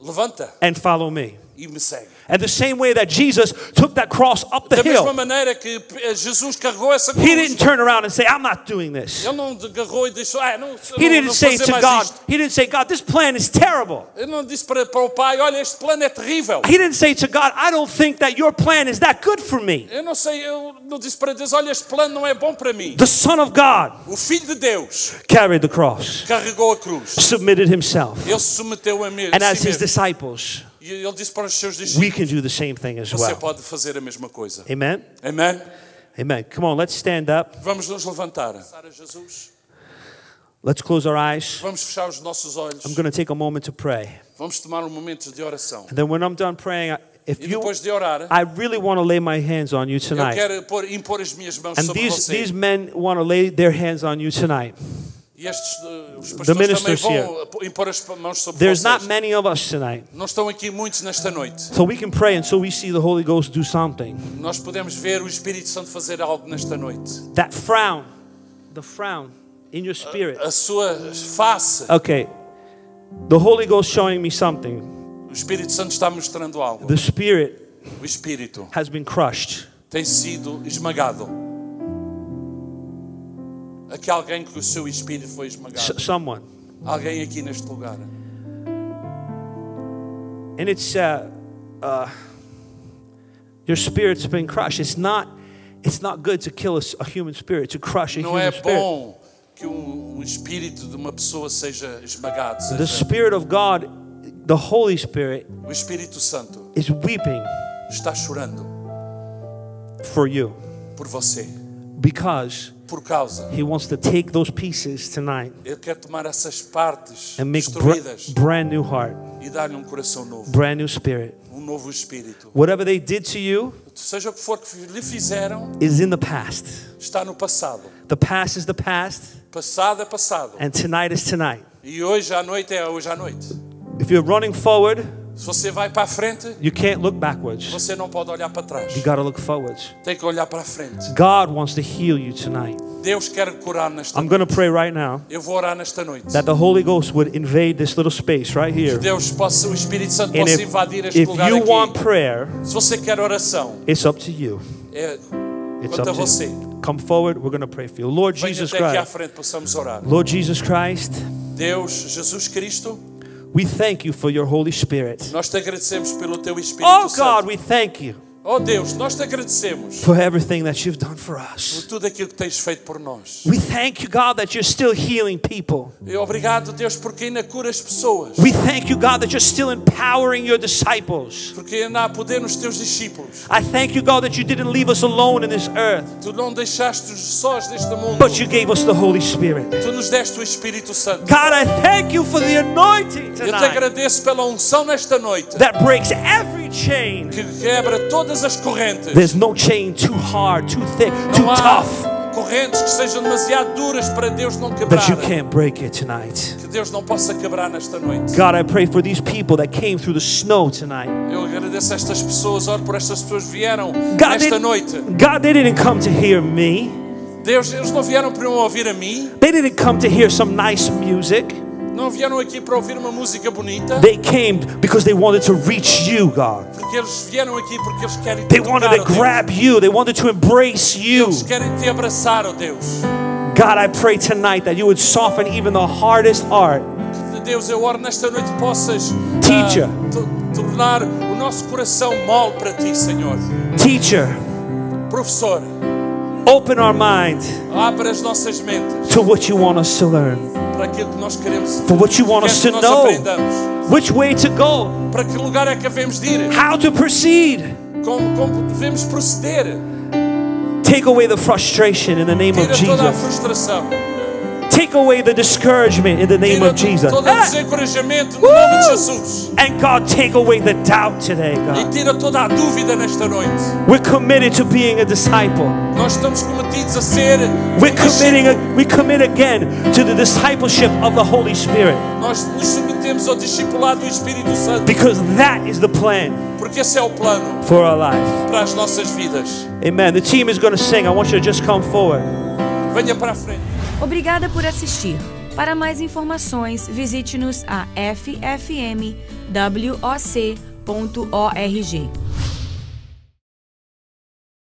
levanta and follow me. e me segue. And the same way that Jesus took that cross up the Da mesma hill, maneira que Jesus carregou essa he cruz, didn't turn around and say, I'm not doing this. ele não agarrou e disse, não He didn't vou say fazer to mais God, isto. he didn't say, God, this plan is terrible. Ele não disse para o pai, olha, este plano é terrível. He didn't say to God, I don't think that your plan is that good for me. Eu não disse para Deus, olha, este plano não é bom para mim. The Son of God O Filho de Deus carried the cross, carregou a cruz. submitted himself. Ele se submeteu a And as si his mesmo. disciples, E ele disse para os seus we discípulos, can do the same thing as você well. pode fazer a mesma coisa. Amen? Amém? Amen. Come on, let's stand up. Vamos nos levantar. Jesus, Let's close our eyes. vamos fechar os nossos olhos. I'm going to take a moment to pray. Vamos tomar um momento de oração. And then when I'm done praying, if E you, depois de orar, I really want to lay my hands on you eu tonight. quero impor as minhas mãos And sobre these você. men want to lay their hands on you tonight. E os pastores também ministers vão impor as mãos sobre There's vocês. not many of us tonight. Não estão aqui muitos nesta noite. So we can pray until we see the Holy Ghost do something. Nós podemos ver o Espírito Santo fazer algo nesta noite. That frown, the frown in your spirit. A sua face, Okay. The Holy Ghost showing me something. o Espírito Santo está mostrando algo. The spirit O Espírito has been crushed. tem sido esmagado. Aqui alguém que o seu Espírito foi esmagado. Someone. Alguém aqui neste lugar. And it's your spirit's been crushed. It's not good to kill a human spirit, to crush a Não é human spirit. bom que um espírito de uma pessoa seja esmagado. The Spirit of God, the Holy Spirit, O Espírito Santo is weeping está chorando for you por você. because Por causa, He wants to take those pieces tonight Ele quer tomar essas partes and make destruídas brand new heart, e dar-lhe um coração novo, brand new spirit. novo espírito. Whatever they did to you Seja o que for que lhe fizeram, is in the past. está no passado. The past is the past, Passado é passado. and tonight is tonight. E hoje à noite é hoje à noite. If you're running forward, Se você vai para a frente, you can't look backwards. você não pode olhar para trás. You got to look forwards. Tem que olhar para a frente. God wants to heal you tonight. Deus quer curar nesta I'm noite. going to pray right now Eu vou orar nesta noite. that the Holy Ghost would invade this little space right Que here. Deus possa, o Espírito Santo And possa invadir este if lugar you want aqui. prayer, Se você quer oração, it's up to you. é It's quanto a up to você. you. Come forward, we're going to pray for you. Lord Venha Jesus até aqui à Christ. frente, possamos orar. Lord Jesus Christ, Deus, Jesus Cristo, we thank you for your Holy Spirit. nós te agradecemos pelo teu Espírito Oh God, Santo. we thank you Oh Deus, nós te agradecemos for everything that you've done for por us. tudo aquilo que tens feito por nós. We thank you, God, that you're still healing people. E obrigado, Deus, porque ainda cura as pessoas. We thank you, God, that you're still empowering your disciples. Porque ainda há poder nos teus discípulos. I thank you, God, that you didn't leave us alone in this earth, Tu não deixaste-os sós neste mundo. but you gave us the Holy Spirit. Tu nos deste o Espírito Santo. God, I thank you for the anointing Eu te tonight agradeço pela unção nesta noite, that breaks every chain. que quebra todas as correntes. There's no chain too hard, too thick, too Não há tough correntes que sejam demasiado duras para Deus não quebrar. that you can't break it tonight. Que Deus não possa quebrar nesta noite. God, I pray for these people that came through the snow tonight. Eu agradeço a estas pessoas, oro por estas pessoas que vieram God, nesta noite. God, they didn't come to hear me. Deus, eles não vieram para me ouvir a mim. They didn't come to hear some nice music. Não vieram aqui para ouvir uma música bonita. They came because they wanted to reach you, God. Porque eles vieram aqui porque eles querem te They tocar, wanted oh to Deus. grab you. They wanted to embrace you. Eles querem te abraçar, oh Deus. God, I pray tonight that you would soften even the hardest heart. Que Deus, eu oro nesta noite possas Teacher. tornar o nosso coração mole para ti, Senhor. Teacher, Professor, open our mind abre as nossas mentes to what you want us to learn, para aquilo que nós queremos, for what you want us to nós know, aprendamos. which way to go, Para que lugar é que havemos de ir? how to proceed. como devemos proceder. Take away the frustration in the name of Tira toda a Jesus. frustração. Take away the discouragement in the name Tira of Jesus. todo o desencorajamento no nome de Jesus. And God, take away the doubt today, E God. tira toda a dúvida nesta noite. We're committed to being a disciple. Nós estamos cometidos a ser We commit again to the discipleship of the Holy Spirit. Nós nos submetemos ao discipulado do Espírito Santo. Because that is the plan Porque esse é o plano for our life. para as nossas vidas. Amen. The team is going to sing. I want you to just come forward. Venha para a frente. Obrigada por assistir. Para mais informações, visite-nos a ffmwoc.org.